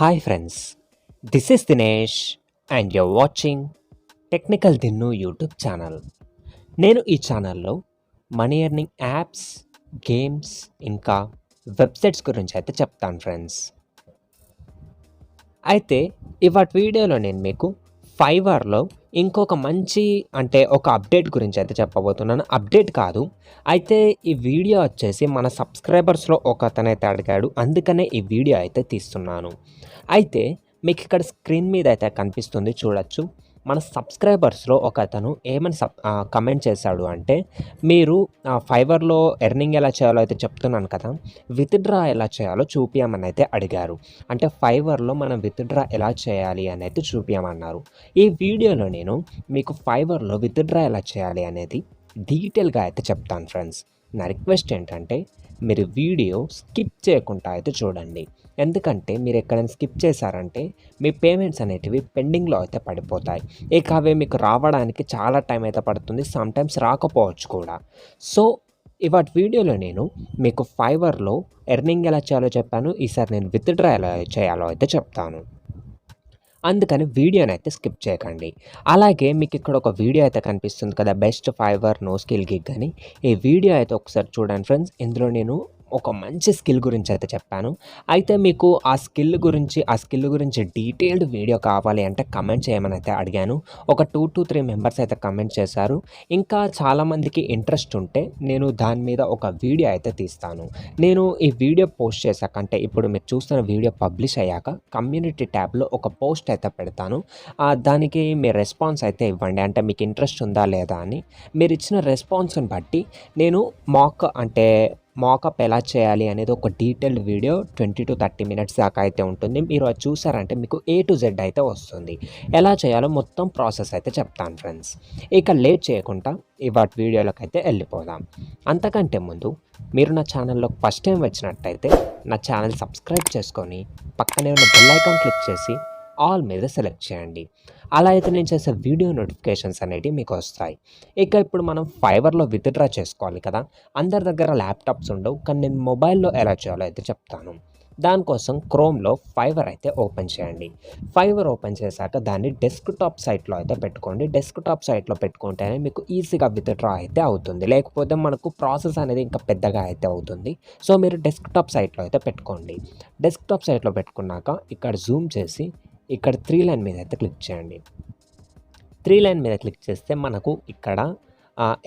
Hi friends, this is Dinesh and you're watching Technicaldinnu YouTube channel. నేను ఈ ఛానల్లో money earning apps, games ఇంకా websites గురించి అయితే చెప్తాను ఫ్రెండ్స్. అయితే ఇవాటి వీడియోలో నేను మీకు ఫైవర్లో ఇంకొక మంచి ఒక అప్డేట్ గురించి అయితే చెప్పబోతున్నాను. అప్డేట్ కాదు, అయితే ఈ వీడియో వచ్చేసి మన సబ్స్క్రైబర్స్లో ఒక అతనైతే అడిగాడు, అందుకనే ఈ వీడియో అయితే తీస్తున్నాను. అయితే మీకు ఇక్కడ స్క్రీన్ మీద అయితే కనిపిస్తుంది, చూడొచ్చు. మన సబ్స్క్రైబర్స్లో ఒక అతను ఏమని కమెంట్ చేశాడు అంటే, మీరు ఫైవర్లో ఎర్నింగ్ ఎలా చేయాలో అయితే చెప్తున్నాను కదా, విత్డ్రా ఎలా చేయాలో చూపించమని అయితే అడిగారు. అంటే ఫైవర్లో మనం విత్డ్రా ఎలా చేయాలి అని అయితే చూపించమన్నారు. ఈ వీడియోలో నేను మీకు ఫైవర్లో విత్డ్రా ఎలా చేయాలి అనేది డీటెయిల్గా అయితే చెప్తాను ఫ్రెండ్స్. నా రిక్వెస్ట్ ఏంటంటే మీరు వీడియో స్కిప్ చేయకుండా అయితే చూడండి. ఎందుకంటే మీరు ఎక్కడైనా స్కిప్ చేశారంటే మీ పేమెంట్స్ అనేటివి పెండింగ్లో అయితే పడిపోతాయి. ఇక అవి మీకు రావడానికి చాలా టైం అయితే పడుతుంది, సమ్టైమ్స్ రాకపోవచ్చు కూడా. సో ఇవాటి వీడియోలో నేను మీకు ఫైవర్లో ఎర్నింగ్ ఎలా చేయాలో చెప్పాను, ఈసారి నేను విత్డ్రా ఎలా చేయాలో అయితే చెప్తాను. అందుకని వీడియోని అయితే స్కిప్ చేయకండి. అలాగే మీకు ఇక్కడ ఒక వీడియో అయితే కనిపిస్తుంది కదా, best Fiverr no skill gig అని. ఈ వీడియో అయితే ఒకసారి చూడండి ఫ్రెండ్స్. ఇందులో నేను ఒక మంచి స్కిల్ గురించి అయితే చెప్పాను. అయితే మీకు ఆ స్కిల్ గురించి డీటెయిల్డ్ వీడియో కావాలి అంటే కమెంట్ చేయమని అయితే అడిగాను. ఒక 2 to 3 మెంబర్స్ అయితే కమెంట్ చేశారు. ఇంకా చాలామందికి ఇంట్రెస్ట్ ఉంటే నేను దాని మీద ఒక వీడియో అయితే తీస్తాను. నేను ఈ వీడియో పోస్ట్ చేశాక, అంటే ఇప్పుడు మీరు చూస్తున్న వీడియో పబ్లిష్ అయ్యాక కమ్యూనిటీ ట్యాబ్లో ఒక పోస్ట్ అయితే పెడతాను. దానికి మీరు రెస్పాన్స్ అయితే ఇవ్వండి, అంటే మీకు ఇంట్రెస్ట్ ఉందా లేదా అని. మీరు ఇచ్చిన రెస్పాన్స్ని బట్టి నేను మాకప్ ఎలా చేయాలి అనేది ఒక డీటెయిల్డ్ వీడియో 20 to 30 మినిట్స్ దాకా అయితే ఉంటుంది. మీరు అది చూసారంటే మీకు A to Z అయితే వస్తుంది. ఎలా చేయాలో మొత్తం ప్రాసెస్ అయితే చెప్తాను ఫ్రెండ్స్. ఇక లేట్ చేయకుండా ఇవాటి వీడియోలోకి అయితే వెళ్ళిపోదాం. అంతకంటే ముందు మీరు నా ఛానల్లో ఫస్ట్ టైం వచ్చినట్టయితే నా ఛానల్ సబ్స్క్రైబ్ చేసుకొని పక్కనే ఉన్న బెల్ ఐకాన్ క్లిక్ చేసి ఆల్ మీద సెలెక్ట్ చేయండి. అలా అయితే నేను చేసే వీడియో నోటిఫికేషన్స్ అనేవి మీకు వస్తాయి. ఇక ఇప్పుడు మనం ఫైవర్లో విత్డ్రా చేసుకోవాలి కదా, అందరి దగ్గర ల్యాప్టాప్స్ ఉండవు, కానీ నేను మొబైల్లో ఎలా చేయాలో అయితే చెప్తాను. దానికోసం క్రోమ్లో ఫైవర్ అయితే ఓపెన్ చేయండి. ఫైవర్ ఓపెన్ చేశాక దాన్ని డెస్క్టాప్ సైట్లో అయితే పెట్టుకోండి. డెస్క్టాప్ సైట్లో పెట్టుకుంటేనే మీకు ఈజీగా విత్డ్రా అయితే అవుతుంది, లేకపోతే మనకు ప్రాసెస్ అనేది ఇంకా పెద్దగా అయితే అవుతుంది. సో మీరు డెస్క్టాప్ సైట్లో అయితే పెట్టుకోండి. డెస్క్టాప్ సైట్లో పెట్టుకున్నాక ఇక్కడ జూమ్ చేసి ఇక్కడ 3 లైన్ మీద అయితే క్లిక్ చేయండి. 3 లైన్ మీద క్లిక్ చేస్తే మనకు ఇక్కడ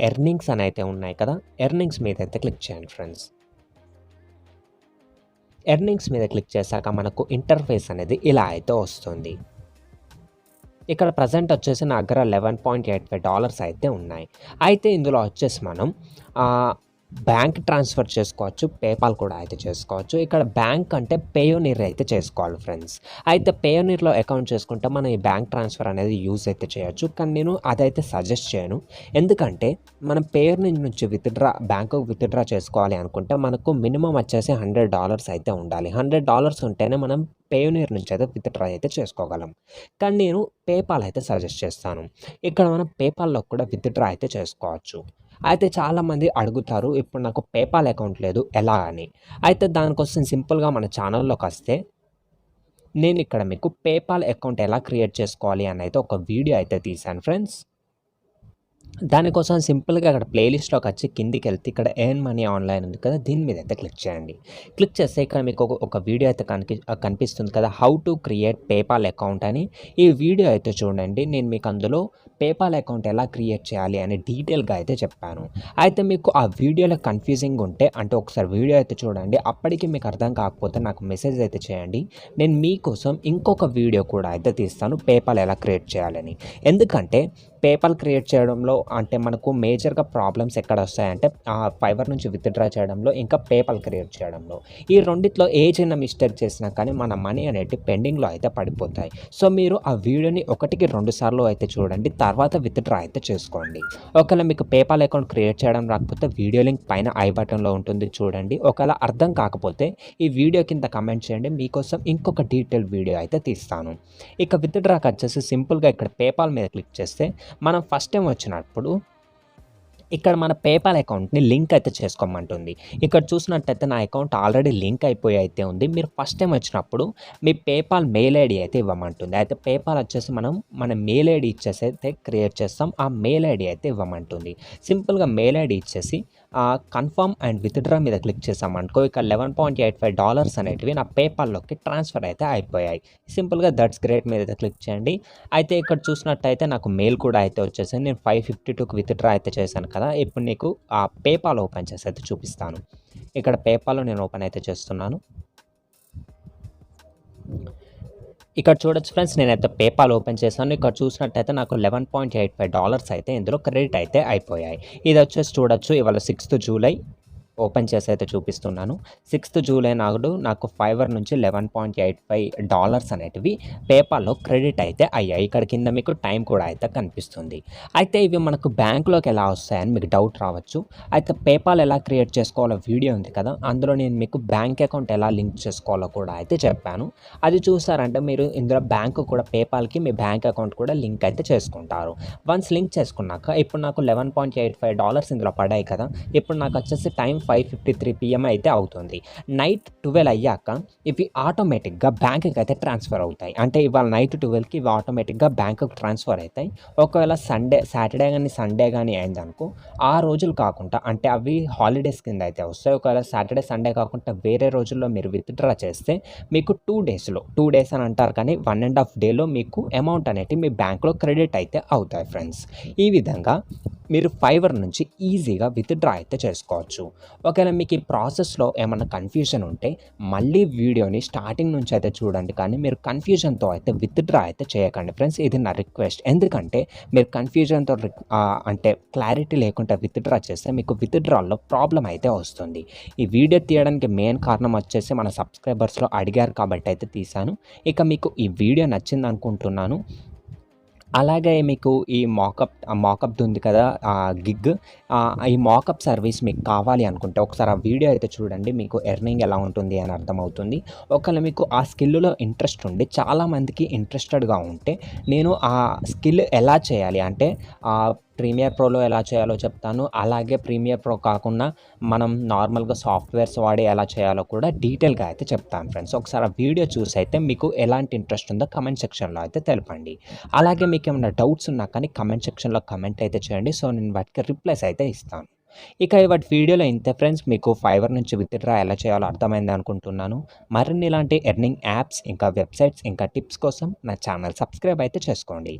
ఎర్నింగ్స్ అని అయితే ఉన్నాయి కదా, ఎర్నింగ్స్ మీద అయితే క్లిక్ చేయండి ఫ్రెండ్స్. ఎర్నింగ్స్ మీద క్లిక్ చేశాక మనకు ఇంటర్ఫేస్ అనేది ఇలా అయితే వస్తుంది. ఇక్కడ ప్రజెంట్ వచ్చేసి నా దగ్గర $11.85 అయితే ఉన్నాయి. అయితే ఇందులో వచ్చేసి మనం బ్యాంక్ ట్రాన్స్ఫర్ చేసుకోవచ్చు, పేపాల్ కూడా అయితే చేసుకోవచ్చు. ఇక్కడ బ్యాంక్ అంటే పేయోనీర్ అయితే చేసుకోవాలి ఫ్రెండ్స్. అయితే పేయోనీర్లో అకౌంట్ చేసుకుంటే మనం ఈ బ్యాంక్ ట్రాన్స్ఫర్ అనేది యూజ్ అయితే చేయొచ్చు, కానీ నేను అదైతే సజెస్ట్ చేయను. ఎందుకంటే మనం పేయోనీర్ నుంచి బ్యాంకుకు విత్డ్రా చేసుకోవాలి అనుకుంటే మనకు మినిమం వచ్చేసి $100 అయితే ఉండాలి. $100 ఉంటేనే మనం పేయోనీర్ నుంచి అయితే విత్డ్రా అయితే చేసుకోగలం. కానీ నేను పేపాల్ అయితే సజెస్ట్ చేస్తాను. ఇక్కడ మనం పేపాల్లో కూడా విత్డ్రా అయితే చేసుకోవచ్చు. అయితే చాలామంది అడుగుతారు, ఇప్పుడు నాకు పేపాల్ అకౌంట్ లేదు ఎలా అని. అయితే దానికోసం సింపుల్గా మన ఛానల్లోకి వస్తే నేను ఇక్కడ మీకు పేపాల్ అకౌంట్ ఎలా క్రియేట్ చేసుకోవాలి అని అయితే ఒక వీడియో అయితే తీశాను ఫ్రెండ్స్. దానికోసం సింపుల్గా అక్కడ ప్లేలిస్ట్లోకి వచ్చి కిందికి వెళ్తే ఇక్కడ ఎర్న్ మనీ ఆన్లైన్ ఉంది కదా, దీని మీద అయితే క్లిక్ చేయండి. క్లిక్ చేస్తే ఇక్కడ మీకు ఒక వీడియో అయితే కనిపిస్తుంది కదా, how to create PayPal account అని. ఈ వీడియో అయితే చూడండి, నేను మీకు అందులో పేపాల్ అకౌంట్ ఎలా క్రియేట్ చేయాలి అని డీటెయిల్గా అయితే చెప్పాను. అయితే మీకు ఆ వీడియోలో కన్ఫ్యూజింగ్ ఉంటే అంటే ఒకసారి వీడియో అయితే చూడండి, అప్పటికి మీకు అర్థం కాకపోతే నాకు మెసేజ్ అయితే చేయండి. నేను మీకోసం ఇంకొక వీడియో కూడా అయితే తీస్తాను పేపాల్ ఎలా క్రియేట్ చేయాలని. ఎందుకంటే పేపాల్ క్రియేట్ చేయడంలో అంటే మనకు మేజర్గా ప్రాబ్లమ్స్ ఎక్కడ వస్తాయంటే ఫైవర్ నుంచి విత్డ్రా చేయడంలో, ఇంకా పేపాల్ క్రియేట్ చేయడంలో. ఈ రెండిట్లో ఏ చిన్న మిస్టేక్ చేసినా కానీ మన మనీ అనేవి పెండింగ్లో అయితే పడిపోతాయి. సో మీరు ఆ వీడియోని 1కి 2 సార్లు అయితే చూడండి, తర్వాత విత్డ్రా అయితే చేసుకోండి. ఒకవేళ మీకు పేపాల్ అకౌంట్ క్రియేట్ చేయడం రాకపోతే వీడియో లింక్ పైన ఐ బటన్లో ఉంటుంది, చూడండి. ఒకవేళ అర్థం కాకపోతే ఈ వీడియో కింద కమెంట్ చేయండి, మీకోసం ఇంకొక డీటెయిల్ వీడియో అయితే తీస్తాను. ఇక విత్డ్రాకి వచ్చేసి సింపుల్గా ఇక్కడ పేపాల్ మీద క్లిక్ చేస్తే మనం ఫస్ట్ టైం వచ్చినప్పుడు ఇక్కడ మన పేపాల్ అకౌంట్‌ని లింక్ అయితే చేసుకోమంటుంది. ఇక్కడ చూసినట్టయితే నా అకౌంట్ ఆల్రెడీ లింక్ అయిపోయి అయితే ఉంది. మీరు ఫస్ట్ టైమ్ వచ్చినప్పుడు మీ పేపాల్ మెయిల్ ఐడీ అయితే ఇవ్వమంటుంది. అయితే పేపాల్ వచ్చేసి మనం మన మెయిల్ ఐడీ ఇచ్చేసి అయితే క్రియేట్ చేస్తాం. ఆ మెయిల్ ఐడీ అయితే ఇవ్వమంటుంది. సింపుల్‌గా మెయిల్ ఐడీ ఇచ్చేసి కన్ఫర్మ్ అండ్ విత్‌డ్రా మీద క్లిక్ చేసామనుకో ఇక $11.85 అనేటివి నా పేపాల్‌లోకి ట్రాన్స్‌ఫర్ అయితే అయిపోయాయి. సింపుల్‌గా దట్స్ గ్రేట్ మీద క్లిక్ చేయండి. అయితే ఇక్కడ చూసినట్టయితే నాకు మెయిల్ కూడా అయితే వచ్చేసింది. నేను 552కి విత్‌డ్రా అయితే చేశాను కదా! ఇప్పుడు నీకు ఆ పేపాల్ ఓపెన్ చేసి అయితే చూపిస్తాను. ఇక్కడ పేపాల్‌లో నేను ఓపెన్ అయితే చేస్తున్నాను. ఇక్కడ చూడొచ్చు ఫ్రెండ్స్ నేనైతే పేపాల్ ఓపెన్ చేశాను. ఇక్కడ చూసినట్టయితే నాకు $11.85 అయితే ఇందులో క్రెడిట్ అయితే అయిపోయాయి. ఇది వచ్చేసి చూడొచ్చు ఇవాళ 6థ్ జూలై ఓపెన్ చేసి అయితే చూపిస్తున్నాను. 6థ్ జూలై నాడు నాకు ఫైవర్ నుంచి $11.85 అనేటివి పేపాల్‌లో క్రెడిట్ అయితే అయ్యాయి. ఇక్కడ కింద మీకు టైం కూడా అయితే కనిపిస్తుంది. అయితే ఇవి మనకు బ్యాంక్‌లోకి ఎలా వస్తాయని మీకు డౌట్ రావచ్చు. అయితే పేపాల్ ఎలా క్రియేట్ చేసుకోవాలో వీడియో ఉంది కదా! అందులో నేను మీకు బ్యాంక్ అకౌంట్ ఎలా లింక్ చేసుకోవాలో కూడా అయితే చెప్పాను. అది చూసారంటే మీరు ఇందులో బ్యాంక్ కూడా పేపాల్‌కి మీ బ్యాంక్ అకౌంట్ కూడా లింక్ అయితే చేసుకుంటారు. వన్స్ లింక్ చేసుకున్నాక ఇప్పుడు నాకు $11.85 ఇందులో పడ్డాయి కదా! ఇప్పుడు నాకు వచ్చేసి టైం 5:53 PM అయితే అవుతుంది. నైట్ 12 అయ్యాక ఇవి ఆటోమేటిక్‌గా బ్యాంక్‌కి అయితే ట్రాన్స్‌ఫర్ అవుతాయి. అంటే ఇవాళ నైట్ 12కి ఇవి ఆటోమేటిక్‌గా బ్యాంక్‌కి ట్రాన్స్‌ఫర్ అయితాయి. ఒకవేళ సాటర్డే గాని, సండే గాని అయిందనుకో ఆ రోజులు కాకుండా అంటే అవి హాలిడేస్ కింద అయితే వస్తాయి. ఒకవేళ సాటర్డే, సండే కాకుండా వేరే రోజుల్లో మీరు విత్‌డ్రా చేస్తే మీకు 2 డేస్ అని అంటారు కానీ 1½ డేలో మీకు అమౌంట్ అనేటివి మీ బ్యాంక్‌లో క్రెడిట్ అయితే అవుతాయి ఫ్రెండ్స్. ఈ విధంగా మీరు ఫైవర్ నుంచి ఈజీగా విత్‌డ్రా అయితే చేసుకోవచ్చు. ఒకవేళ మీకు ఈ ప్రాసెస్‌లో ఏమన్నా కన్‌ఫ్యూజన్ ఉంటే మళ్ళీ వీడియోని స్టార్టింగ్ నుంచి అయితే చూడండి. కానీ మీరు కన్‌ఫ్యూజన్‌తో అయితే విత్‌డ్రా అయితే చేయకండి ఫ్రెండ్స్. ఇది నా రిక్వెస్ట్. ఎందుకంటే మీరు కన్‌ఫ్యూజన్‌తో అంటే క్లారిటీ లేకుండా విత్‌డ్రా చేస్తే మీకు విత్‌డ్రాలో ప్రాబ్లమ్ అయితే వస్తుంది. ఈ వీడియో తీయడానికి మెయిన్ కారణం వచ్చేసి మన సబ్స్క్రైబర్స్‌లో అడిగారు కాబట్టి అయితే తీశాను. ఇక మీకు ఈ వీడియో నచ్చిందనుకుంటున్నాను. అలాగే మీకు ఈ మాకప్‌ది ఉంది కదా! గిగ్ ఈ మాకప్ సర్వీస్ మీకు కావాలి అనుకుంటే ఒకసారి ఆ వీడియో అయితే చూడండి. మీకు ఎర్నింగ్ ఎలా ఉంటుంది అని అర్థమవుతుంది. ఒకవేళ మీకు ఆ స్కిల్‌లో ఇంట్రెస్ట్ ఉండి చాలామందికి ఇంట్రెస్టెడ్‌గా ఉంటే నేను ఆ స్కిల్ ఎలా చేయాలి అంటే ప్రీమియర్ ప్రోలో ఎలా చేయాలో చెప్తాను. అలాగే ప్రీమియర్ ప్రో కాకుండా మనం నార్మల్‌గా సాఫ్ట్‌వేర్స్ వాడి ఎలా చేయాలో కూడా డీటెయిల్‌గా అయితే చెప్తాను ఫ్రెండ్స్. ఒకసారి ఆ వీడియో చూసి అయితే మీకు ఎలాంటి ఇంట్రెస్ట్ ఉందో కామెంట్ సెక్షన్‌లో అయితే తెలపండి. అలాగే మీకేమన్నా డౌట్స్ ఉన్నా కానీ కామెంట్ సెక్షన్‌లో కామెంట్ అయితే చేయండి. సో నేను వాటికి రిప్లైస్ అయితే ఇస్తాను. ఇక ఇవాటి వీడియోలో ఇంతే ఫ్రెండ్స్. మీకు ఫైవర్ నుంచి విత్‌డ్రా ఎలా చేయాలో అర్థమైంది అనుకుంటున్నాను. మరిన్ని ఇలాంటి ఎర్నింగ్ యాప్స్ ఇంకా వెబ్‌సైట్స్ ఇంకా టిప్స్ కోసం నా ఛానల్ సబ్స్క్రైబ్ అయితే చేసుకోండి.